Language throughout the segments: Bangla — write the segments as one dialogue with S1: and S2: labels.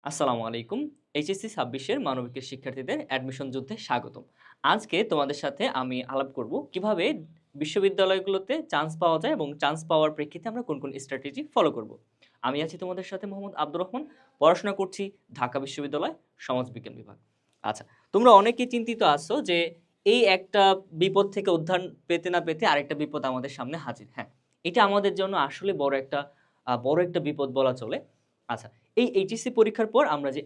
S1: আসসালামু আলাইকুম। এইচএসসি ২৬ এর মানবিকের শিক্ষার্থীদের অ্যাডমিশন যুদ্ধে স্বাগতম। আজকে তোমাদের সাথে আমি আলাপ করব কিভাবে বিশ্ববিদ্যালয়গুলোতে চান্স পাওয়া যায় এবং চান্স পাওয়ার প্রেক্ষিতে আমরা কোন স্ট্র্যাটেজি ফলো করব। আমি আছি তোমাদের সাথে মোহাম্মদ আব্দুর রহমান। পড়াশোনা করছি ঢাকা বিশ্ববিদ্যালয় সমাজবিজ্ঞান বিভাগ। আচ্ছা, তোমরা অনেকেই চিন্তিত আছো যে এই একটা বিপদ থেকে উদ্ধার পেতে না পেতে আরেকটা বিপদ আমাদের সামনে হাজির। হ্যাঁ, এটা আমাদের জন্য আসলে বড় একটা বিপদ বলা চলে। আচ্ছা, এই এইচএসসি পরীক্ষার পর আমরা যে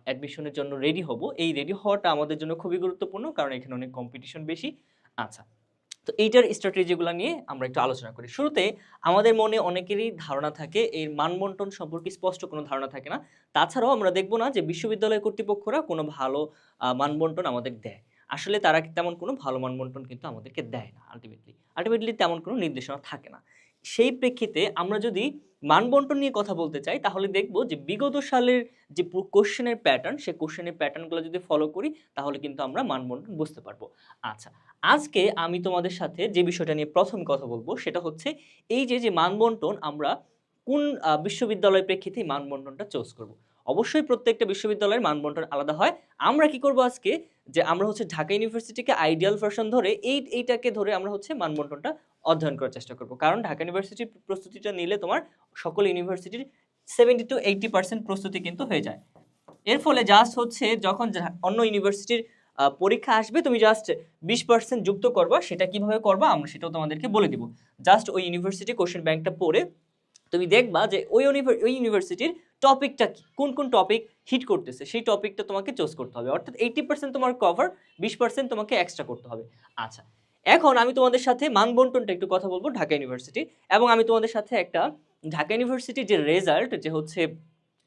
S1: অ্যাডমিশনের জন্য রেডি হব, এই রেডি হওয়াটা আমাদের জন্য খুবই গুরুত্বপূর্ণ কারণ এখানে অনেক কম্পিটিশন বেশি। আচ্ছা, তো এইটার স্ট্র্যাটেজিগুলা নিয়ে আমরা একটু আলোচনা করি। শুরুতে আমাদের মনে অনেকেরই ধারণা থাকে, এর মান-বন্টন সম্পর্কে স্পষ্ট কোনো ধারণা থাকে না। তাছাড়াও আমরা দেখব না যে বিশ্ববিদ্যালয় কর্তৃপক্ষরা কোনো ভালো মান-বন্টন আমাদের দেয়। আসলে তারা তেমন কোনো ভালো মান-বন্টন কিন্তু আমাদেরকে দেয় না আল্টিমেটলি তেমন কোনো নির্দেশনা থাকে না। সেই প্রেক্ষিতে আমরা যদি মান-বন্টন নিয়ে কথা বলতে চাই তাহলে দেখব যে বিগত সালের যে কোয়েশ্চেনের প্যাটার্ন, সেই কোয়েশ্চেনের প্যাটার্নগুলো যদি ফলো করি তাহলে কিন্তু আমরা মান-বন্টন বুঝতে পারবো। আচ্ছা, আজকে আমি তোমাদের সাথে যে বিষয়টা নিয়ে প্রথম কথা বলবো সেটা হচ্ছে এই যে মান-বন্টন আমরা কোন বিশ্ববিদ্যালয়ের প্রেক্ষিতে এই মান-বন্টনটা চুজ করব। অবশ্যই প্রত্যেকটা বিশ্ববিদ্যালয়ের মান-বন্টন আলাদা হয়। আমরা কি করব আজকে যে আমরা হচ্ছে ঢাকা ইউনিভার্সিটিকে আইডিয়াল ভার্সন ধরে এইটাকে ধরে আমরা হচ্ছে মান-বন্টনটা অধ্যয়ন করার চেষ্টা করব। কারণ ঢাকা ইউনিভার্সিটির প্রস্তুতিটা নিলে তোমার সকল ইউনিভার্সিটির 70 to 80% প্রস্তুতি কিন্তু হয়ে যায়। এর ফলে জাস্ট হচ্ছে যখন অন্য ইউনিভার্সিটির পরীক্ষা আসবে তুমি জাস্ট 20% যুক্ত করবা। সেটা কিভাবে করবা আমরা সেটাও তোমাদেরকে বলে দিব। জাস্ট ওই ইউনিভার্সিটি কোশ্চেন ব্যাংকটা পড়ে তুমি দেখবা যে ওই ইউনিভার্সিটির টপিকটা কি, কোন টপিক হিট করতেছে সেই টপিকটা তোমাকে চুজ করতে হবে। অর্থাৎ 80% তোমার কভার, 20% তোমাকে এক্সট্রা করতে হবে। আচ্ছা, এখন আমি তোমাদের সাথে মানবন্টনটা একটু কথা বলবো ঢাকা ইউনিভার্সিটি, এবং আমি তোমাদের সাথে একটা ঢাকা ইউনিভার্সিটির যে রেজাল্ট যে হচ্ছে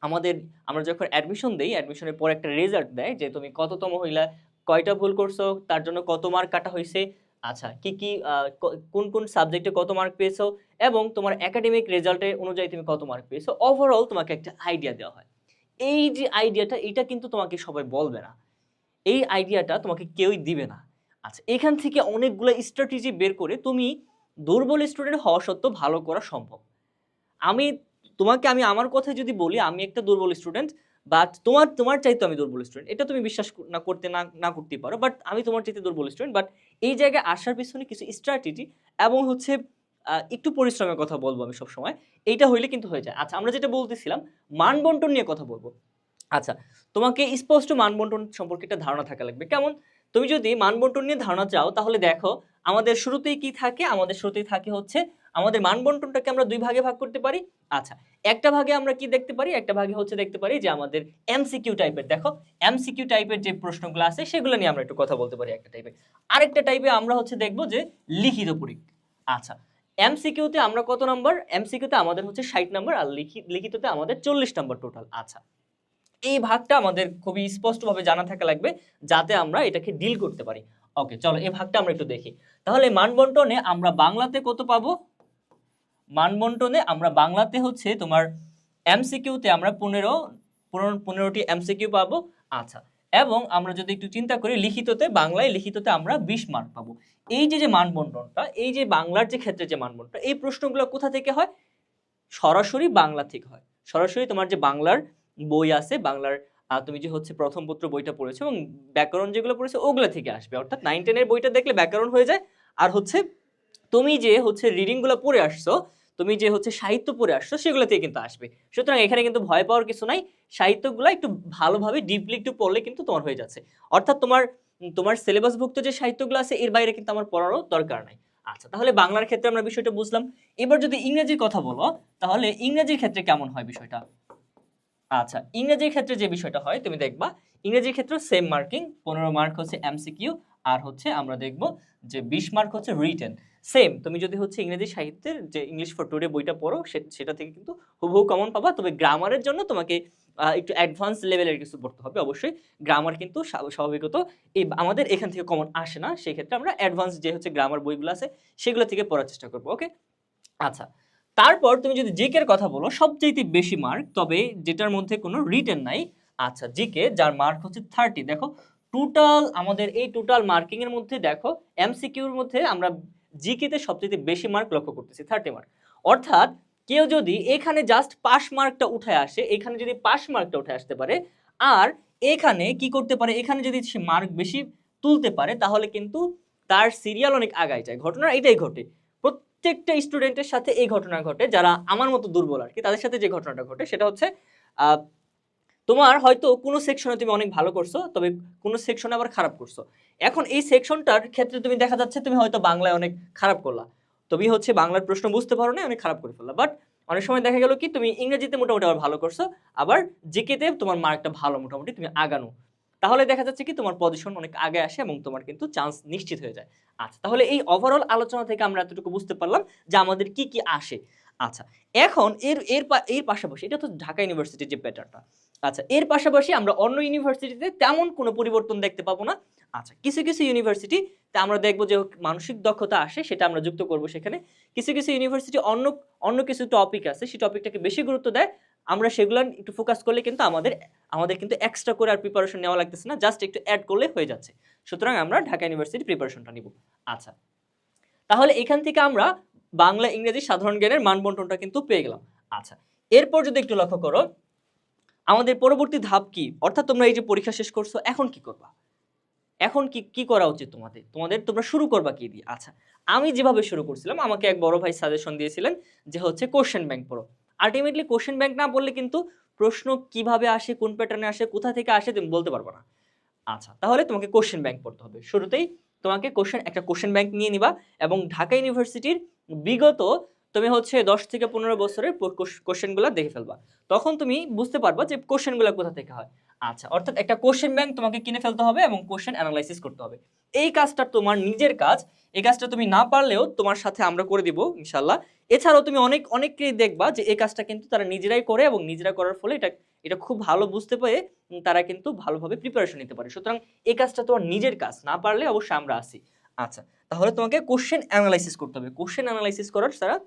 S1: আমাদের আমরা যখন অ্যাডমিশন দেই, অ্যাডমিশনের পর একটা রেজাল্ট দেয় যে তুমি কততম হইলা, কয়টা ভুল করছো, তার জন্য কত মার্ক কাটা হয়েছে, আচ্ছা কি কোন সাবজেক্টে কত মার্ক পেয়েছো এবং তোমার একাডেমিক রেজাল্টের অনুযায়ী তুমি কত মার্ক পেয়েছো, ওভারঅল তোমাকে একটা আইডিয়া দেওয়া হয়। এই যে আইডিয়াটা, এটা কিন্তু তোমাকে সবাই বলবে না, এই আইডিয়াটা তোমাকে কেউই দিবে না। আচ্ছা, এখান থেকে অনেকগুলো স্ট্র্যাটেজি বের করে তুমি দুর্বল স্টুডেন্ট হওয়া সত্ত্বেও ভালো করা সম্ভব। আমি আমি আমার কথাই যদি বলি, আমি একটা দুর্বল স্টুডেন্ট, বাট তোমার চাইতে আমি দুর্বল স্টুডেন্ট, এটা তুমি বিশ্বাস না করতেই পারো, বাট আমি তোমার চাইতে দুর্বল স্টুডেন্ট। বাট এই জায়গায় আসার পিছনে কিছু স্ট্র্যাটেজি এবং হচ্ছে একটু পরিশ্রমের কথা বলবো আমি সবসময়, এইটা হইলে কিন্তু হয়ে যায়। আচ্ছা, আমরা যেটা বলতেছিলাম মান বন্টন নিয়ে কথা বলবো। আচ্ছা, তোমাকে স্পষ্ট মানবন্টন সম্পর্কে একটা ধারণা থাকা লাগবে। কেমন? তুমি যদি মানবন্টন নিয়ে ধারণা চাও তাহলে দেখো আমাদের শুরুতেই কি থাকে, আমাদের শুরুতেই থাকে হচ্ছে আমাদের মানবন্টনটাকে আমরা দুই ভাগে ভাগ করতে পারি। আচ্ছা, একটা ভাগে আমরা কি দেখতে পারি, একটা ভাগে হচ্ছে দেখতে পারি যে আমাদের এমসিকিউ টাইপের, দেখো এমসিকিউ টাইপের যে প্রশ্নগুলো আছে সেগুলো নিয়ে আমরা একটু কথা বলতে পারি একটা টাইপে। আরেকটা টাইপে আমরা হচ্ছে দেখবো যে লিখিত পরীক্ষা। আচ্ছা, এমসিকিউতে আমরা কত নাম্বার, এমসিকিউতে আমাদের হচ্ছে 60 নাম্বার আর লিখিততে আমাদের 40 নাম্বার টোটাল। আচ্ছা, এই ভাগটা আমাদের খুবই স্পষ্টভাবে জানা থাকা লাগবে যাতে আমরা এটাকে ডিল করতে পারি। ওকে, চলো এই ভাগটা আমরা একটু দেখি। তাহলে মানবন্টনে আমরা বাংলাতে কত পাবো? মানবন্টনে আমরা বাংলাতে হচ্ছে তোমার এমসিকিউতে আমরা 15টি এমসিকিউ পাবো। আচ্ছা, এবং আমরা যদি একটু চিন্তা করি লিখিততে আমরা 20 মার্ক পাবো। এই যে মানবন্টনটা, এই যে বাংলার যে ক্ষেত্রে যে মানবন্টন, এই প্রশ্নগুলো কোথা থেকে হয়? সরাসরি বাংলা থেকে হয়। সরাসরি তোমার যে বাংলার বই আছে, বাংলার তুমি যে হচ্ছে প্রথম পত্র বইটা পড়েছো এবং ব্যাকরণ যেগুলো পড়েছো ওগুলো থেকে আসবে। অর্থাৎ 9-10 এর বইটা দেখলে ব্যাকরণ হয়ে যায়। আর হচ্ছে তুমি যে হচ্ছে রিডিং গুলো পড়ে আসছো, তুমি যে হচ্ছে সাহিত্য পড়ে আসছো সেগুলো থেকে কিন্তু আসবে। সুতরাং এখানে কিন্তু ভয় পাওয়ার কিছু নাই। সাহিত্যগুলো একটু ভালোভাবে ডিপলি একটু পড়লে কিন্তু তোমার হয়ে যাচ্ছে। অর্থাৎ তোমার সিলেবাসভুক্ত যে সাহিত্যগুলো আছে এর বাইরে কিন্তু আমার পড়ারও দরকার নাই। আচ্ছা, তাহলে বাংলার ক্ষেত্রে আমরা বিষয়টা বুঝলাম। এবার যদি ইংরেজির কথা বলো তাহলে ইংরেজির ক্ষেত্রে কেমন হয় বিষয়টা? আচ্ছা, ইংরেজির ক্ষেত্রে যে বিষয়টা হয় তুমি দেখবা, ইংরেজির ক্ষেত্রে সেম মার্কিং, 15 মার্ক হচ্ছে এমসিকিউ আর হচ্ছে আমরা দেখব যে 20 মার্ক হচ্ছে রিটেন। সেম, তুমি যদি হচ্ছে ইংরেজি সাহিত্যের যে ইংলিশ ফর টুডে বইটা পড়ো সেটা থেকে কিন্তু হুবহু কমন পাবা। তবে গ্রামারের জন্য তোমাকে একটু অ্যাডভান্স লেভেলের কিছু পড়তে হবে। অবশ্যই গ্রামার কিন্তু স্বাভাবিকত এই আমাদের এখান থেকে কমন আসে না, সেই ক্ষেত্রে আমরা অ্যাডভান্স যে হচ্ছে গ্রামার বইগুলো আছে সেগুলো থেকে পড়ার চেষ্টা করবো। ওকে, আচ্ছা, তারপর তুমি যদি জিকে এর কথা বলো, সবচেয়ে বেশি মার্ক, তবে যেটার মধ্যে কোনো রিটেন নাই। আচ্ছা, জিকে যার মার্ক হচ্ছে 30। দেখো টোটাল আমাদের এই টোটাল মার্কিং এর মধ্যে দেখো এমসিকিউর মধ্যে আমরা জিকে তে সবচেয়ে বেশি মার্ক লক্ষ্য করতেছি, 30 মার্ক। অর্থাৎ কেউ যদি এখানে জাস্ট পাস মার্কটা উঠে আসে, এখানে যদি পাস মার্কটা উঠে আসতে পারে, আর এখানে কি করতে পারে, এখানে যদি সে মার্ক বেশি তুলতে পারে, তাহলে কিন্তু তার সিরিয়াল অনেক আগায় যায়। ঘটনা এটাই ঘটে, প্রত্যেকটা স্টুডেন্টের সাথে এই ঘটনা ঘটে, যারা আমার মতো দুর্বল আর কি, তাদের সাথে যে ঘটনাটা ঘটে সেটা হচ্ছে তোমার হয়তো কোনো সেকশনে তুমি অনেক ভালো করছো, তবে কোনো সেকশনে আবার খারাপ করছো। এখন এই সেকশনটার ক্ষেত্রে তুমি দেখা যাচ্ছে তুমি হয়তো বাংলায় অনেক খারাপ করলা, তুমি হচ্ছে বাংলার প্রশ্ন বুঝতে পারো না, অনেক খারাপ করে ফেললা। বাট অনেক সময় দেখা গেল কি তুমি ইংরেজিতে মোটামুটি আবার ভালো করছো, আবার জিকেতে তোমার মার্কটা ভালো, মোটামুটি তুমি আগানো, তাহলে দেখা যাচ্ছে কি তোমার পজিশন অনেক আগে আসে এবং তোমার কিন্তু চান্স নিশ্চিত হয়ে যায়। আচ্ছা, তাহলে এই ওভারঅল আলোচনা থেকে আমরা এতটুকু বুঝতে পারলাম যে আমাদের কি কি আসে। আচ্ছা, এখন এর পাশাপাশি এটা তো ঢাকা ইউনিভার্সিটির যে প্যাটার্নটা। আচ্ছা, এর পাশাপাশি আমরা অন্য ইউনিভার্সিটিতে তেমন কোনো পরিবর্তন দেখতে পাবো না। আচ্ছা, কিছু কিছু ইউনিভার্সিটিতে আমরা দেখবো যে মানসিক দক্ষতা আসে, সেটা আমরা যুক্ত করব সেখানে। কিছু কিছু ইউনিভার্সিটি অন্য অন্য কিছু টপিক আছে, সেই টপিকটাকে বেশি গুরুত্ব দেয়, আমরা সেগুলো একটু ফোকাস করলে কিন্তু আমাদের আমাদের কিন্তু এক্সট্রা করে আর প্রিপারেশন নেওয়া লাগতেছে না, জাস্ট একটু অ্যাড করলে হয়ে যাচ্ছে। সুতরাং আমরা ঢাকা ইউনিভার্সিটি প্রিপারেশনটা নিব। আচ্ছা, তাহলে এখান থেকে আমরা বাংলা ইংরেজি সাধারণ জ্ঞানের মানবন্টনটা কিন্তু পেয়ে গেলাম। আচ্ছা, এরপর যদি একটু লক্ষ্য করো আমাদের পরবর্তী ধাপ কি, অর্থাৎ তোমরা এই যে পরীক্ষা শেষ করছো, এখন কি করবা, এখন কি কি করা উচিত তোমাদের, তোমরা শুরু করবা কি দিয়ে? আচ্ছা, আমি যেভাবে শুরু করছিলাম, আমাকে এক বড় ভাই সাজেশন দিয়েছিলেন যে হচ্ছে কোশ্চেন ব্যাংক পড়ো। আলটিমেটলি কোশ্চেন ব্যাংক না পড়লে কিন্তু প্রশ্ন কিভাবে আসে, কোন প্যাটার্নে আসে, কোথা থেকে আসে তুমি বলতে পারবে না। আচ্ছা, তাহলে তোমাকে কোশ্চেন ব্যাংক পড়তে হবে। শুরুতেই তোমাকে একটা কোশ্চেন ব্যাংক নিয়ে নিবা, এবং ঢাকা ইউনিভার্সিটির বিগত তুমি হচ্ছে 10 থেকে 15 বছরের কোশ্চেনগুলো দেখে ফেলবা, তখন তুমি বুঝতে পারবা যে কোশ্চেনগুলো কোথা থেকে হয়। আচ্ছা, অর্থাৎ একটা কোশ্চেন ব্যাংক তোমাকে কিনে ফেলতে হবে এবং কোশ্চেন অ্যানালাইসিস করতে হবে। এই কাজটা তোমার নিজের কাজ, এই কাজটা তুমি না পারলেও তোমার সাথে আমরা করে দিব ইনশাল্লাহ। এছাড়াও তুমি অনেককেই দেখবা যে এই কাজটা কিন্তু তারা নিজেরাই করে, এবং নিজেরা করার ফলে এটা এটা খুব ভালো বুঝতে পেরে তারা কিন্তু ভালোভাবে প্রিপারেশন নিতে পারে। সুতরাং এই কাজটা তোমার নিজের কাজ, না পারলে অবশ্যই আমরা আসি। আচ্ছা, তাহলে তোমাকে কোশ্চেন অ্যানালাইসিস করতে হবে। কোশ্চেন অ্যানালাইসিস করার ছাড়া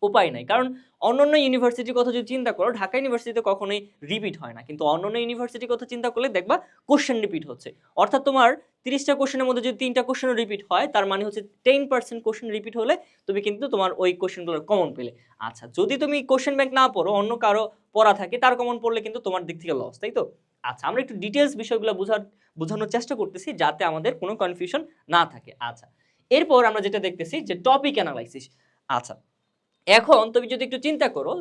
S1: উপায় নাই, কারণ অন্যান্য ইউনিভার্সিটির কথা যদি চিন্তা করো, ঢাকা ইউনিভার্সিটিতে কখনোই রিপিট হয় না, কিন্তু অন্যান্য ইউনিভার্সিটির কথা চিন্তা করলে দেখবা কোশ্চেন রিপিট হচ্ছে। অর্থাৎ তোমার 30টা কোশ্চেনের মধ্যে যদি 3টা কোশ্চেন রিপিট হয়, তার মানে হচ্ছে 10% কোশ্চেন রিপিট হলে তুমি কিন্তু তোমার ওই কোশ্চেনগুলোর কমন পেলে। আচ্ছা, যদি তুমি কোশ্চেন ব্যাংক না পড়ো, অন্য কারো পড়া থাকে তার কমন পড়লে কিন্তু তোমার দিক থেকে লস, তাই তো? আচ্ছা, আমরা একটু ডিটেলস বিষয়গুলো বোঝানোর চেষ্টা করতেছি যাতে আমাদের কোনো কনফিউশন না থাকে। আচ্ছা, এরপর আমরা যেটা দেখতেছি যে টপিক অ্যানালাইসিস। আচ্ছা, এখন তুমি যদি একটু চিন্তা করো,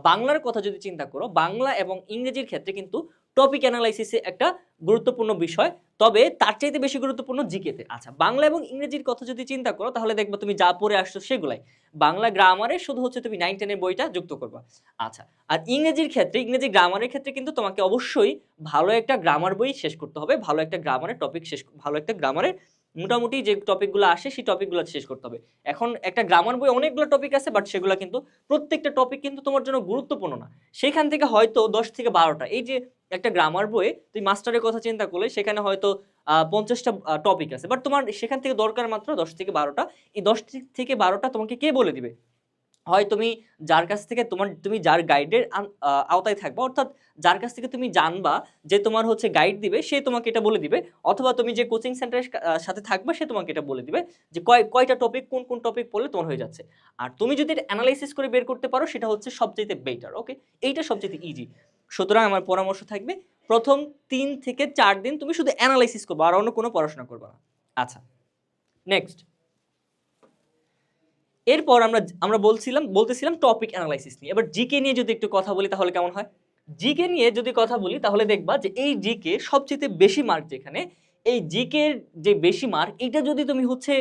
S1: বাংলার কথা যদি চিন্তা করো, বাংলা এবং ইংরেজির ক্ষেত্রে কিন্তু টপিক অ্যানালাইসিসে একটা গুরুত্বপূর্ণ বিষয়, তবে তার চাইতে বেশি গুরুত্বপূর্ণ জিকেতে। আচ্ছা, বাংলা এবং ইংরেজির কথা যদি চিন্তা করো, তাহলে দেখবা তুমি যা পড়ে আসছো সেগুলাই। বাংলা গ্রামারে শুধু হচ্ছে তুমি 9-10 এর বইটা যুক্ত করবা। আচ্ছা, আর ইংরেজির ক্ষেত্রে, ইংরেজি গ্রামারের ক্ষেত্রে কিন্তু তোমাকে অবশ্যই ভালো একটা গ্রামার বই শেষ করতে হবে, ভালো একটা গ্রামারের টপিক ভালো একটা গ্রামারের মোটামুটি যে টপিকগুলো আসে সেই টপিকগুলো শেষ করতে হবে। এখন একটা গ্রামার বই অনেকগুলো টপিক আছে, বাট সেগুলো কিন্তু প্রত্যেকটা টপিক কিন্তু তোমার জন্য গুরুত্বপূর্ণ না। সেখান থেকে হয়তো 10 থেকে 12টা, এই যে একটা গ্রামার বইয়ে তুই মাস্টারের কথা চিন্তা করলে সেখানে হয়তো 50টা টপিক আছে, বাট তোমার সেখান থেকে দরকার মাত্র 10 থেকে 12টা। এই 10 থেকে 12টা তোমাকে কে বলে দিবে? হয় তুমি যার কাছ থেকে তুমি যার গাইডের আওতায় থাকবা, অর্থাৎ যার কাছ থেকে তুমি জানবা যে তোমার হচ্ছে গাইড দিবে, সে তোমাকে এটা বলে দিবে, অথবা তুমি যে কোচিং সেন্টারের সাথে থাকবা সে তোমাকে এটা বলে দিবে যে কয়টা টপিক, কোন কোন টপিক পড়লে তোমার হয়ে যাচ্ছে। আর তুমি যদি এটা অ্যানালাইসিস করে বের করতে পারো, সেটা হচ্ছে সবচেয়ে বেটার। ওকে, এইটা সবচেয়ে ইজি। সুতরাং আমার পরামর্শ থাকবে প্রথম 3 থেকে 4 দিন তুমি শুধু অ্যানালাইসিস করবে, আর অন্য কোনো পড়াশোনা করবে না। আচ্ছা, নেক্সট, এরপর আমরা বলতেছিলাম টপিক অ্যানালাইসিস নিয়ে। এবার জিকে নিয়ে যদি একটু কথা বলি তাহলে কেমন হয়? জিকে নিয়ে যদি কথা বলি তাহলে দেখবা যে এই জিকে সবচেয়ে বেশি মার্ক যেখানে, এই জিকে এর যে বেশি মার্ক, এটা যদি তুমি হচ্ছে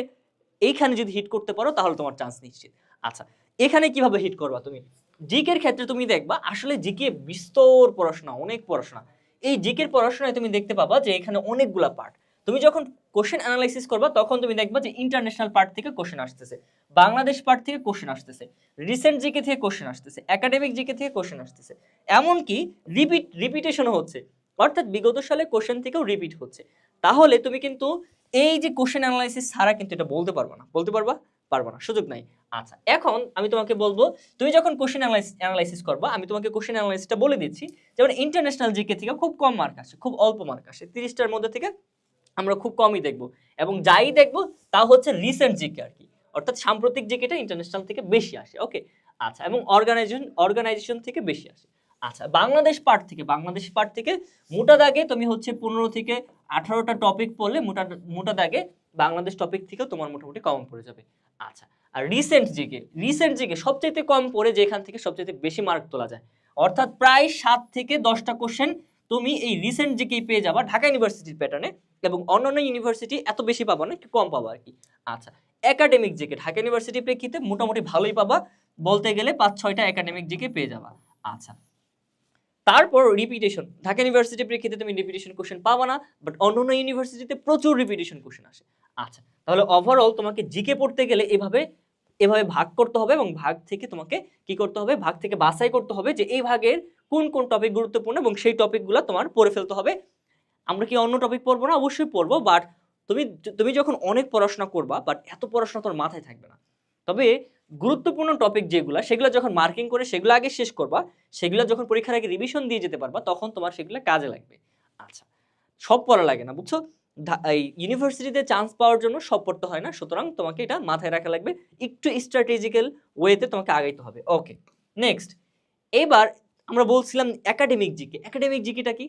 S1: এইখানে যদি হিট করতে পারো তাহলে তোমার চান্স নিশ্চিত। আচ্ছা, এখানে কিভাবে হিট করবা তুমি? জিকের ক্ষেত্রে তুমি দেখবা আসলে জিকে বিস্তর পড়াশোনা, অনেক পড়াশোনা। এই জিকের পড়াশোনায় তুমি দেখতে পাবা যে এখানে অনেকগুলা পার্ট। তুমি যখন কোশ্চেন অ্যানালাইসিস করবা তখন তুমি দেখবা যে ইন্টারন্যাশনাল পার্ট থেকে কোশ্চেন আসতেছে, বাংলাদেশ পার্ট থেকে কোশ্চেন আসতেছে, রিসেন্ট জিকে থেকে কোশ্চেন আসতেছে, একাডেমিক জিকে থেকে কোশ্চেন আসতেছে, এমনকি রিপিটেশনও হচ্ছে, অর্থাৎ বিগত সালে কোশ্চেন থেকেও রিপিট হচ্ছে। তাহলে তুমি কিন্তু এই যে কোশ্চেন অ্যানালাইসিস ছাড়া কিন্তু এটা বলতে পারবা না। বলতে পারবা? পারবা না, সুযোগ নাই। আচ্ছা, এখন আমি তোমাকে বলবো, তুমি যখন কোশ্চেন অ্যানালাইসিস করবা, আমি তোমাকে কোশ্চেন অ্যানালাইসিসটা বলে দিচ্ছি। যেমন ইন্টারন্যাশনাল জিকে থেকে খুব কম মার্ক আসে, খুব অল্প মার্ক আসে, 30টার মধ্যে থেকে আমরা খুব কমই দেখবো, এবং যাই দেখবো তা হচ্ছে রিসেন্ট জিকে আর কি, অর্থাৎ সাম্প্রতিক জিকেটা ইন্টারন্যাশনাল থেকে বেশি আসে। ওকে, আচ্ছা, এবং অর্গানাইজেশন থেকে বেশি আসে। আচ্ছা, বাংলাদেশ পার্ট থেকে মোটা দাগে তুমি হচ্ছে 15 থেকে 18টা টপিক পড়লে মোটা দাগে বাংলাদেশ টপিক থেকেও তোমার মোটামুটি কমন পড়ে যাবে। আচ্ছা, আর রিসেন্ট জিকে সবচেয়ে কম পড়ে, যেখান থেকে সবচেয়ে বেশি মার্ক তোলা যায়, অর্থাৎ প্রায় 7 থেকে 10টা কোশ্চেন তুমি এই রিসেন্ট জিকেই পেয়ে যাবা ঢাকা ইউনিভার্সিটির প্যাটার্নে, এবং অন্যান্য ইউনিভার্সিটি এত বেশি পাবা না, একটু কম পাবা আর কি। আচ্ছা, একাডেমিক জিকে ঢাকা ইউনিভার্সিটির প্রেক্ষিতে মোটামুটি ভালোই পাবা, বলতে গেলে 5-6টা একাডেমিক জিকে পেয়ে যাবা। আচ্ছা, তারপর রিপিটেশন, ঢাকা ইউনিভার্সিটির প্রেক্ষিতে তুমি রিপিটেশন কোশ্চেন পাবা না, বাট অন্যান্য ইউনিভার্সিটিতে প্রচুর রিপিটেশন কোশ্চেন আসে। আচ্ছা, তাহলে ওভারঅল তোমাকে জিকে পড়তে গেলে এভাবে এভাবে ভাগ করতে হবে, এবং ভাগ থেকে তোমাকে কি করতে হবে, ভাগ থেকে বাছাই করতে হবে যে এই ভাগের কোন কোন টপিক গুরুত্বপূর্ণ, এবং সেই টপিকগুলো তোমার পড়ে ফেলতে হবে। আমরা কি অন্য টপিক পড়বো না? অবশ্যই পড়বো, বাট তুমি তুমি যখন অনেক পড়াশোনা করবা, বাট এত পড়াশোনা তোর মাথায় থাকবে না। তবে গুরুত্বপূর্ণ টপিক যেগুলো, সেগুলো যখন মার্কিং করে সেগুলো আগে শেষ করবা, সেগুলো যখন পরীক্ষার আগে রিভিশন দিয়ে যেতে পারবা, তখন তোমার সেগুলো কাজে লাগবে। আচ্ছা, সব পড়া লাগে না, বুঝছো? এই ইউনিভার্সিটিতে চান্স পাওয়ার জন্য সব পড়তে হয় না, সুতরাং তোমাকে এটা মাথায় রাখা লাগবে, একটু স্ট্র্যাটেজিক্যাল ওয়েতে তোমাকে আগাইতে হবে। ওকে, নেক্সট, এবার আমরা বলছিলাম একাডেমিক জিকেটা কি?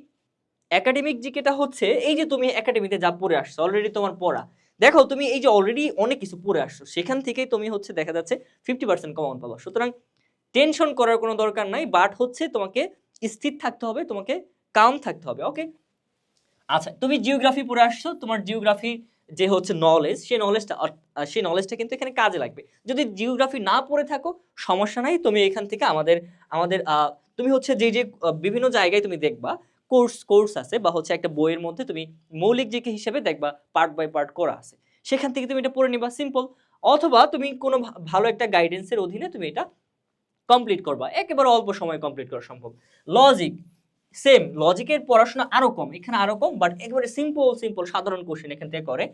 S1: একাডেমিক জিকেটা হচ্ছে এই যে তুমি একাডেমিতে যা পড়ে আসছো, অলরেডি তোমার পড়া, দেখো তুমি এই যে অলরেডি অনেক কিছু পড়ে আসছো, সেখান থেকেই তুমি হচ্ছে দেখা যাচ্ছে 50% কমন পাবা। সুতরাং টেনশন করার কোনো দরকার নাই, বাট হচ্ছে তোমাকে স্থির থাকতে হবে, তোমাকে কাম থাকতে হবে। ওকে, আচ্ছা, তুমি জিওগ্রাফি পড়ে আসছো, তোমার জিওগ্রাফি যে হচ্ছে নলেজ, সেই নলেজটা কিন্তু এখানে কাজে লাগবে। যদি জিওগ্রাফি না পড়ে থাকো, সমস্যা নাই, তুমি এখান থেকে আমাদের আমাদের তুমি হচ্ছে যে বিভিন্ন জায়গায় তুমি দেখবা কোর্স আছে, বা হচ্ছে একটা বইয়ের মধ্যে তুমি মৌলিক জিকে হিসেবে দেখবা পার্ট বাই পার্ট করা আছে, সেখান থেকে তুমি এটা পড়ে নিবা, সিম্পল। অথবা তুমি কোনো ভালো একটা গাইডেন্সের অধীনে তুমি এটা কমপ্লিট করবা, একেবারে অল্প সময়ে কমপ্লিট করা সম্ভব। লজিক সেম, লজিকের পড়াশোনা আরো কম, এখানে আরো কম, বাট একেবারে সিম্পল সাধারণ কোশ্চেন এখান থেকে করে।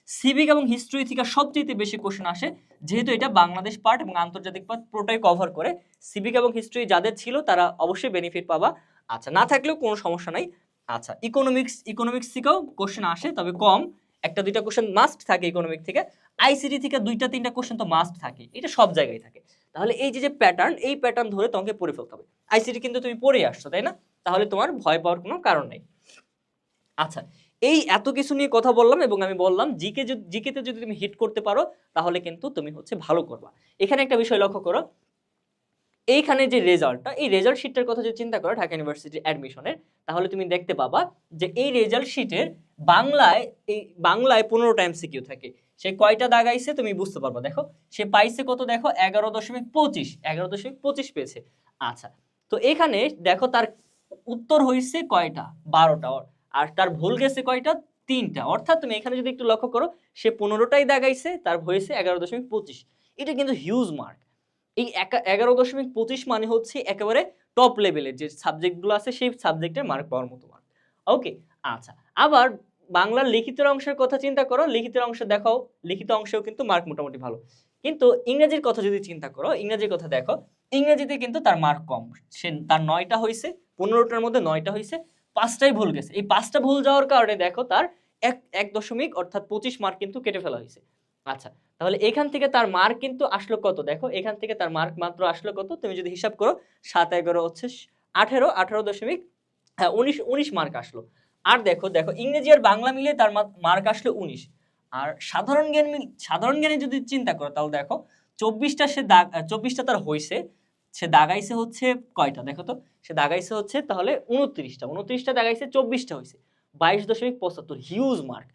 S1: সিভিক এবং হিস্ট্রি থেকে সবচেয়ে বেশি কোশ্চেন আসে, যেহেতু এটা বাংলাদেশ পার্ট এবং আন্তর্জাতিক পার্ট পুরোটাই কভার করে। সিভিক এবং হিস্ট্রি যাদের ছিল তারা অবশ্যই বেনিফিট পাবা। আচ্ছা, না থাকলেও কোনো সমস্যা নাই। আচ্ছা, ইকোনমিক্স থেকেও কোশ্চেন আসে, তবে কম, একটা দুইটা কোশ্চেন মাস্ট থাকে ইকোনমিক থেকে। আইসিটি থেকে 2-3টা কোশ্চেন তো মাস্ট থাকে, এটা সব জায়গায় থাকে। তাহলে এই যে প্যাটার্ন, এই প্যাটার্ন ধরে তোমাকে পড়ে ফেলতে হবে। আইসিটি কিন্তু তুমি পড়ে আসছো, তাই না? তাহলে তোমার ভয় পাওয়ার কোনো কারণ নেই। আচ্ছা, এই এত কিছু নিয়ে কথা বললাম, এবং আমি বললাম জিকেতে যদি তুমি হিট করতে পারো, তাহলে কিন্তু তুমি হচ্ছে ভালো করবা। এখানে একটা বিষয় লক্ষ্য করো, এইখানে যে রেজাল্টটা, এই রেজাল্ট শিটটার কথা যদি চিন্তা করো ঢাকা ইউনিভার্সিটি অ্যাডমিশনের, তাহলে তুমি দেখতে পাবা যে এই রেজাল্ট শিটের বাংলায় 15টা এমসিকিউ থাকে। সে কয়টা দাগাইছে তুমি বুঝতে পারবা। দেখো সে পাইছে কত, দেখো 11.25 পেয়েছে। আচ্ছা, তো এখানে দেখো তার উত্তর হয়েছে কয়টা, 12টা, আর তার ভুল গেছে কয়টা, 3টা। অর্থাৎ তুমি এখানে যদি একটু লক্ষ্য করো, সে 15টাই দাগাইছে, তার হয়েছে 11.25। এটা কিন্তু হিউজ মার্ক। এই 11.25 মানে হচ্ছে একেবারে টপ লেভেলের যে সাবজেক্টগুলো আছে, সেই সাবজেক্টের মার্ক পাওয়ার মতো মার্ক। ওকে, আচ্ছা, আবার বাংলার লিখিতের অংশের কথা চিন্তা করো, লিখিতের অংশ দেখাও, লিখিত অংশেও কিন্তু মার্ক মোটামুটি ভালো। কিন্তু ইংরেজির কথা যদি চিন্তা করো, ইংরেজির কথা দেখো, ইংরেজিতে কিন্তু তার মার্ক কম। তার 9টা হয়েছে, 15টার মধ্যে 9টা হয়েছে, 5টাই ভুল গেছে। এই 5টা ভুল যাওয়ার কারণে দেখো তার 1 অর্থাৎ 25 মার্ক কিন্তু কেটে ফেলা হয়েছে। আচ্ছা, তাহলে এখান থেকে তার মার্ক কিন্তু আসলো কত, দেখো এখান থেকে তার মার্ক মাত্র আসলো কত, তুমি যদি হিসাব করো 7-11 হচ্ছে 18 দশমিক, হ্যাঁ 19 মার্ক আসলো। আর দেখো ইংরেজি আর বাংলা মিলে তার মার্ক আসলো 19। আর সাধারণ জ্ঞানে যদি চিন্তা করো, তাহলে দেখো 24টা তার হয়েছে, সে দাগাইছে হচ্ছে কয়টা, দেখো তো, সে দাগাইছে হচ্ছে তাহলে 29টা দাগাইছে, 24টা হয়েছে, 22.75, হিউজ মার্ক।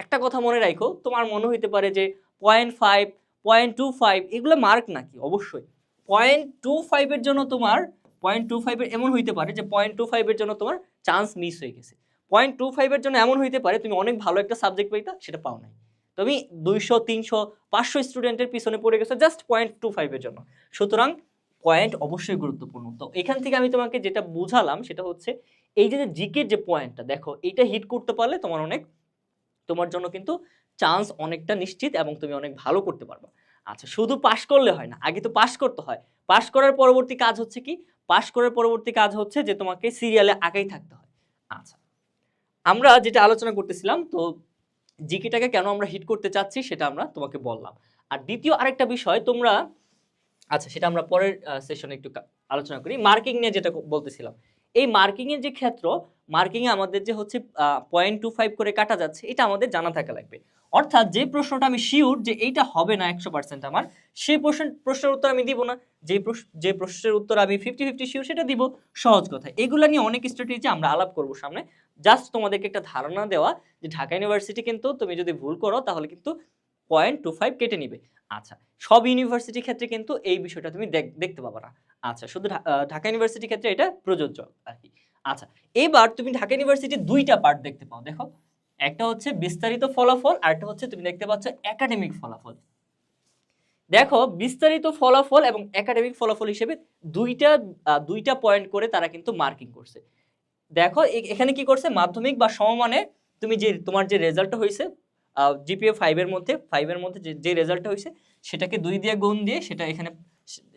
S1: একটা কথা মনে রাখো, তোমার মনে হইতে পারে যে 0.5, 0.25 এগুলো মার্ক নাকি? অবশ্যই 0.25 এর জন্য তোমার 0.25 এর এমন হইতে পারে যে 0.25 এর জন্য তোমার চান্স মিস হয়ে গেছে। 0.25 এর জন্য এমন হইতে পারে তুমি অনেক ভালো একটা সাবজেক্ট পাইতা, সেটা পাও নাই। তুমি 200, 300, 500 স্টুডেন্টের পিছনে পড়ে গেছো জাস্ট 0.25 এর জন্য। সুতরাং পয়েন্ট অবশ্যই গুরুত্বপূর্ণ। তো এখান থেকে আমি তোমাকে যেটা বুঝালাম সেটা হচ্ছে এই যে জিকের যে পয়েন্টটা, দেখো এটা হিট করতে পারলে তোমার জন্য কিন্তু চান্স অনেকটা নিশ্চিত, এবং তুমি অনেক ভালো করতে পারবে। আচ্ছা, শুধু পাশ করলে হয় না, আগে তো পাশ করতে হয়। পাশ করার পরবর্তী কাজ হচ্ছে কি? পাশ করার পরবর্তী কাজ হচ্ছে যে তোমাকে সিরিয়ালে আগেই থাকতে হয়। আচ্ছা, আমরা যেটা আলোচনা করতেছিলাম, তো জিকেটাকে কেন আমরা হিট করতে চাচ্ছি সেটা আমরা তোমাকে বললাম। আর দ্বিতীয় আরেকটা বিষয়, তোমরা আচ্ছা, সেটা আমরা পরের সেশনে একটু আলোচনা করি। মার্কিং নিয়ে যেটা বলতেছিলাম। এই মার্কিং এর যে ক্ষেত্র, মার্কিং এ আমাদের যে হচ্ছে 0.25 করে কাটা যাচ্ছে, এটা আমাদের জানা থাকা লাগবে। অর্থাৎ যে প্রশ্নটা আমি সিউর যে এইটা হবে না 100% আমার, সেই প্রশ্নের উত্তর আমি দিব না। যে প্রশ্নের উত্তর আমি 50-50 সিউর সেটা দিব। সহজ কথা। এগুলা নিয়ে অনেক স্ট্র্যাটেজি আমরা আলাপ করব সামনে। জাস্ট তোমাদেরকে একটা ধারণা দেওয়া যে ঢাকা ইউনিভার্সিটি কিন্তু তুমি যদি ভুল করো তাহলে কিন্তু 0.25 কেটে নিবে। আচ্ছা, সব ইউনিভার্সিটির ক্ষেত্রে কিন্তু এই বিষয়টা তুমি দেখতে পাবা না। আচ্ছা, শুধু ঢাকা ইউনিভার্সিটির ক্ষেত্রে এটা প্রযোজ্য আরকি। আচ্ছা, এবার তুমি ঢাকা ইউনিভার্সিটির ২ টা পার্ট দেখতে পাও। দেখো, একটা হচ্ছে বিস্তারিত ফলাফল, আরেকটা হচ্ছে তুমি দেখতে পাচ্ছ একাডেমিক ফলাফল। দেখো, বিস্তারিত ফলাফল এবং একাডেমিক ফলাফল হিসেবে দুইটা পয়েন্ট করে তারা কিন্তু মার্কিং করছে। দেখো এখানে কি করছে, মাধ্যমিক বা সমমানে তুমি যে তোমার যে রেজাল্টটা হইছে জিপিএ 5 এর মধ্যে যে রেজাল্টটা হইছে সেটাকে 2 দিয়ে গুণ দিয়ে সেটা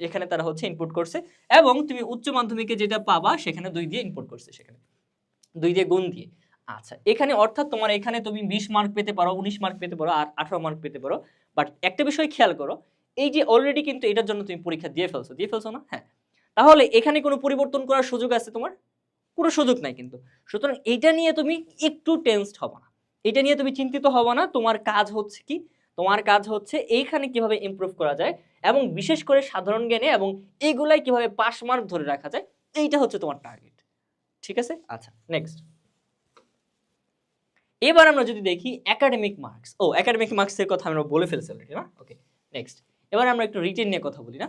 S1: এখানে তারা হচ্ছে ইনপুট করছে, এবং তুমি উচ্চ মাধ্যমিকে যেটা পাবা সেখানে 2 দিয়ে ইনপুট করছে, সেখানে 2 দিয়ে গুণ দিয়ে। আচ্ছা, এখানে অর্থাৎ তোমার এখানে তুমি 20 মার্ক পেতে পারো, 19 মার্ক পেতে পারো, আর 18 মার্ক পেতে পারো। বাট একটা বিষয় খেয়াল করো, এই যে অলরেডি কিন্তু এটার জন্য তুমি পরীক্ষা দিয়ে ফেলছো না? হ্যাঁ। তাহলে এখানে কোনো পরিবর্তন করার সুযোগ আছে তোমার? কোনো সুযোগ নাই কিন্তু। সুতরাং এইটা নিয়ে তুমি একটু টেনসড হবা না। এটা নিয়ে তুমি চিন্তিত হবা না। তোমার কাজ হচ্ছে কি? তোমার কাজ হচ্ছে এইখানে কিভাবে ইমপ্রুভ করা যায়, এবং বিশেষ করে সাধারণ জ্ঞানে এবং এগুলাই কিভাবে পাস মার্ক ধরে রাখা যায়, এইটা হচ্ছে তোমার টার্গেট। ঠিক আছে? আচ্ছা, নেক্সট। এবার আমরা যদি দেখি একাডেমিক মার্কস। একাডেমিক মার্কস এর কথা আমরা বলে ফেলছি অলরেডি না? ওকে, নেক্সট। এবার আমরা একটু রিটেন নিয়ে কথা বলি না?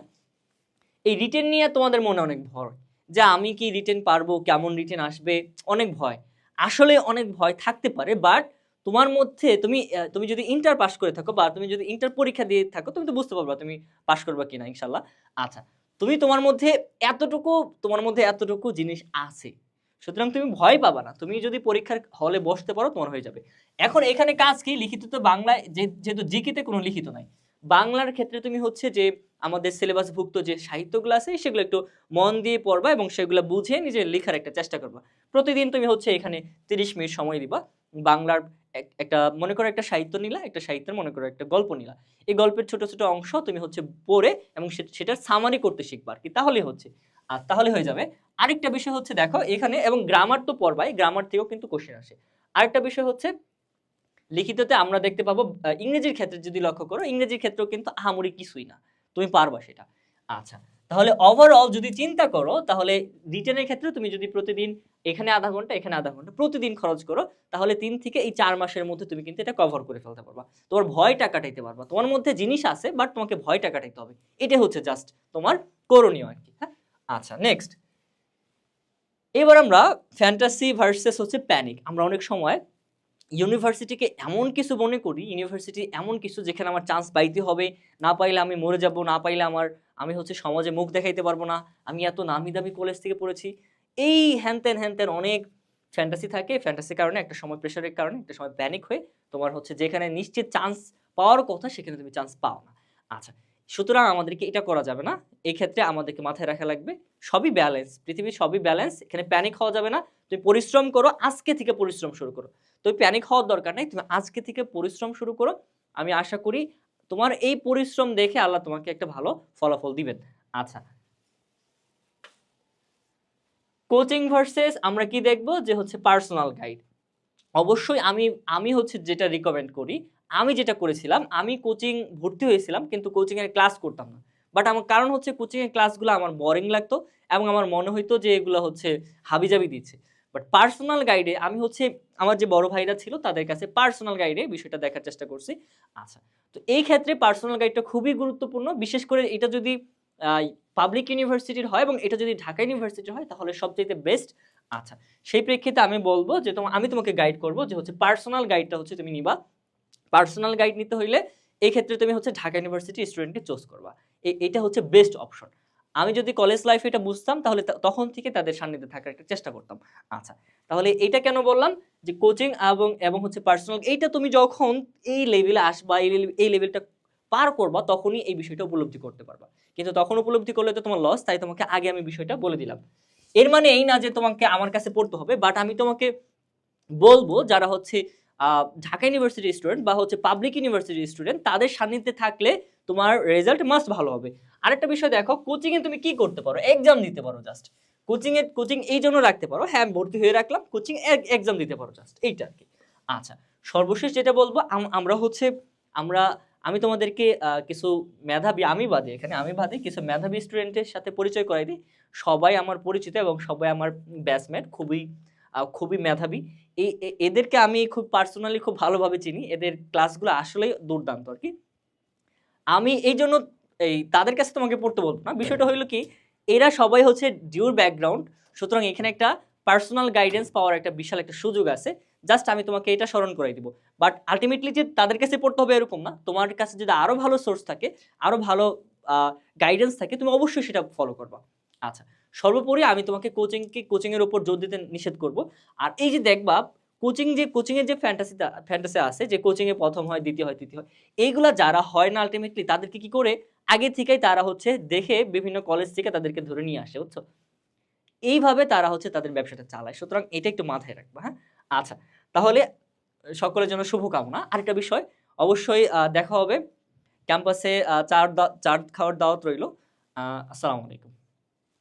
S1: এই রিটেন নিয়ে তোমাদের মনে অনেক ভয় যে আমি কি রিটেন পারবো, কেমন রিটেন আসবে, অনেক ভয়। আসলে অনেক ভয় থাকতে পারে, বাট তোমার মধ্যে তুমি যদি ইন্টার পাস করে থাকো বা তুমি যদি ইন্টার পরীক্ষা দিয়ে থাকো, তুমি তো বুঝতে পারবা তুমি পাস করবা কিনা ইনশাল্লাহ। আচ্ছা, তোমার মধ্যে এতটুকু জিনিস আছে, সুতরাং তুমি ভয় পাবা না। তুমি যদি পরীক্ষার হলে বসতে পারো তোমার হয়ে যাবে। এখন এখানে কাজ কি, লিখিত তো বাংলায়, যেহেতু জিকেতে কোনো লিখিত নাই, বাংলার ক্ষেত্রে তুমি হচ্ছে যে আমাদের সিলেবাসভুক্ত যে সাহিত্যগুলো আছে সেগুলো একটু মন দিয়ে পড়বা এবং সেগুলো বুঝে নিজে লেখার একটা চেষ্টা করবা। প্রতিদিন তুমি হচ্ছে এখানে 30 মিনিট সময় দিবা। বাংলার একটা মনে করো একটা সাহিত্য নিলা, একটা সাহিত্যের মনে করো একটা গল্প নিলা, এই গল্পের ছোট ছোট অংশ তুমি হচ্ছে পড়ে এবং সেটার সামারি করতে শিখবা আর কি, তাহলে হচ্ছে আর তাহলে হয়ে যাবে। আরেকটা বিষয় হচ্ছে দেখো এখানে, এবং গ্রামার তো পড়বাই, গ্রামার থেকেও কিন্তু কোশ্চেন আসে। আরেকটা বিষয় হচ্ছে লিখিততে আমরা দেখতে পাবো, ইংরেজির ক্ষেত্রে যদি লক্ষ্য করো, ইংরেজির ক্ষেত্রেও কিন্তু আহামরি কিছুই না, তুমি পারবা সেটা। আচ্ছা, তাহলে ওভারঅল যদি চিন্তা করো, তাহলে রিটেনের ক্ষেত্রে তুমি যদি প্রতিদিন এখানে আধা ঘন্টা এখানে আধা ঘন্টা প্রতিদিন খরচ করো, তাহলে 3 থেকে এই 4 মাসের মধ্যে তুমি কিন্তু এটা কভার করে ফেলতে পারবা। তোমার ভয়টা কাটাইতে পারবা। তোমার মধ্যে জিনিস আছে, বাট তোমাকে ভয়টা কাটাইতে হবে। এটা হচ্ছে জাস্ট তোমার করণীয় আর কি। হ্যাঁ, আচ্ছা, নেক্সট। এবার আমরা ফ্যান্টাসি ভার্সেস হচ্ছে প্যানিক। আমরা অনেক সময় ইউনিভার্সিটিকে এমন কিছু মনে করি, ইউনিভার্সিটি এমন কিছু যেখানে আমার চান্স পাইতে হবে, না পাইলে আমি মরে যাব, না পাইলে আমি হচ্ছে সমাজে মুখ দেখাইতে পারবো না, আমি এত নামি দামি কলেজ থেকে পড়েছি, এই হ্যান ত্যান অনেক ফ্যান্টাসি থাকে। ফ্যান্টাসির কারণে একটা সময়, প্রেশারের কারণে একটা সময় প্যানিক হয়ে তোমার হচ্ছে যেখানে নিশ্চিত চান্স পাওয়ার কথা সেখানে তুমি চান্স পাও না। আচ্ছা, সুতরাং আমাদেরকে এটা করা যাবে না। এই ক্ষেত্রে আমাদেরকে মাথায় রাখা লাগবে সবই ব্যালেন্স, পৃথিবীর সবই ব্যালেন্স, এখানে প্যানিক হওয়া যাবে না। তুমি পরিশ্রম করো, আজকে থেকে পরিশ্রম শুরু করো। তুমি প্যানিক হওয়ার দরকার নাই, তুমি আজকে থেকে পরিশ্রম শুরু করো। আমি আশা করি তোমার এই পরিশ্রম দেখে আল্লাহ তোমাকে একটা ভালো ফলাফল দিবেন। আচ্ছা, কোচিং ভার্সেস আমরা কি দেখবো যে হচ্ছে পার্সোনাল গাইড। অবশ্যই আমি আমি হচ্ছে যেটা রিকমেন্ড করি, আমি যেটা করেছিলাম, আমি কোচিং ভর্তি হয়েছিলাম কিন্তু কোচিং এর ক্লাস করতাম না। বাট আমার কারণ হচ্ছে কোচিং এর ক্লাসগুলো আমার বোরিং লাগতো এবং আমার মনে হইতো যে এগুলো হচ্ছে হাবিজাবি দিচ্ছে। বাট পার্সোনাল গাইডে আমি হচ্ছে আমার যে বড় ভাইরা ছিল তাদের কাছে পার্সোনাল গাইডে বিষয়টা দেখার চেষ্টা করছি। আচ্ছা, তো এই ক্ষেত্রে পার্সোনাল গাইডটা খুবই গুরুত্বপূর্ণ, বিশেষ করে এটা যদি পাবলিক ইউনিভার্সিটির হয় এবং এটা যদি ঢাকা ইউনিভার্সিটির হয় তাহলে সবচেয়ে বেস্ট। আচ্ছা, সেই প্রেক্ষিতে আমি বলবো যে আমি তোমাকে গাইড করব যে হচ্ছে পার্সোনাল গাইডটা হচ্ছে তুমি নিবা। পার্সোনাল গাইড নিতে হইলে এই ক্ষেত্রে তুমি হচ্ছে ঢাকা ইউনিভার্সিটি স্টুডেন্টকে চুজ করবা। এটা হচ্ছে বেস্ট অপশন। আমি যদি কলেজ লাইফে এটা বুঝতাম তাহলে তখন থেকে তাদের সান্নিধ্যে থাকার একটা চেষ্টা করতাম। আচ্ছা, তাহলে এটা কেন বললাম যে কোচিং এবং হচ্ছে পার্সোনাল, এইটা তুমি যখন এই লেভেলে আসবা, এই লেভেলটা পার করবা, তখনই এই বিষয়টা উপলব্ধি করতে পারবা। কিন্তু তখন উপলব্ধি করলে তো তোমার লস, তাই তোমাকে আগে আমি বিষয়টা বলে দিলাম। এর মানে এই না যে তোমাকে আমার কাছে পড়তে হবে, বাট আমি তোমাকে বলবো যারা হচ্ছে ঢাকা ইউনিভার্সিটির স্টুডেন্ট বা হচ্ছে পাবলিক ইউনিভার্সিটির স্টুডেন্ট, তাদের সান্নিধ্যে থাকলে তোমার রেজাল্ট মাস্ট ভালো হবে। আরেকটা বিষয় দেখো, কোচিং এ তুমি কি করতে পারো, এক্সাম দিতে পারো জাস্ট। কোচিং এই জন্য রাখতে পারো, হ্যাঁ ভর্তি হয়ে রাখলাম, কোচিং এক্সাম দিতে পারো জাস্ট, এইটা আর কি। আচ্ছা, সর্বশেষ যেটা বলবো, আমরা হচ্ছে আমরা আমি তোমাদেরকে কিছু মেধাবী, আমি বাদে কিছু মেধাবী স্টুডেন্টের সাথে পরিচয় করাই দিই। সবাই আমার পরিচিত এবং সবাই আমার ব্যাচমেট, খুবই মেধাবী। এদেরকে আমি খুব পার্সোনালি খুব ভালোভাবে চিনি, এদের ক্লাসগুলো আসলেই দুর্দান্ত আর কি। আমি এই জন্য তাদের কাছে তোমাকে পড়তে বলবো না। বিষয়টা হইলো কি, এরা সবাই হচ্ছে ডিউর ব্যাকগ্রাউন্ড, সুতরাং এখানে একটা পার্সোনাল গাইডেন্স পাওয়ার একটা বিশাল একটা সুযোগ আছে। জাস্ট আমি তোমাকে এটা স্মরণ করাই দিব। বাট আলটিমেটলি যে তাদের কাছে পড়তে হবে এরকম না, তোমার কাছে যদি আরো ভালো সোর্স থাকে, আরো ভালো গাইডেন্স থাকে, তুমি অবশ্যই সেটা ফলো করবা। আচ্ছা, সর্বোপরি আমি তোমাকে কোচিং এর উপর জোর দিতে নিষেধ করব। আর এই যে দেখবা, কোচিং এর যে ফ্যান্টাসি আছে যে কোচিং এ প্রথম হয়, দ্বিতীয় হয়, তৃতীয় হয়, এইগুলা যারা হয় না আলটিমেটলি তাদেরকে কি করে আগে থেকেই তারা হচ্ছে দেখে বিভিন্ন কলেজ থেকে তাদেরকে ধরে নিয়ে আসে, বুঝছো? এইভাবে তারা হচ্ছে তাদের ব্যবসাটা চালায়। সুতরাং এটা একটু মাথায় রাখবা, হ্যাঁ? আচ্ছা, তাহলে সকলের জন্য শুভকামনা। আরেকটা বিষয়, অবশ্যই দেখা হবে ক্যাম্পাসে। চা খাওয়ার দাওয়াত রইল। আসসালামু আলাইকুম।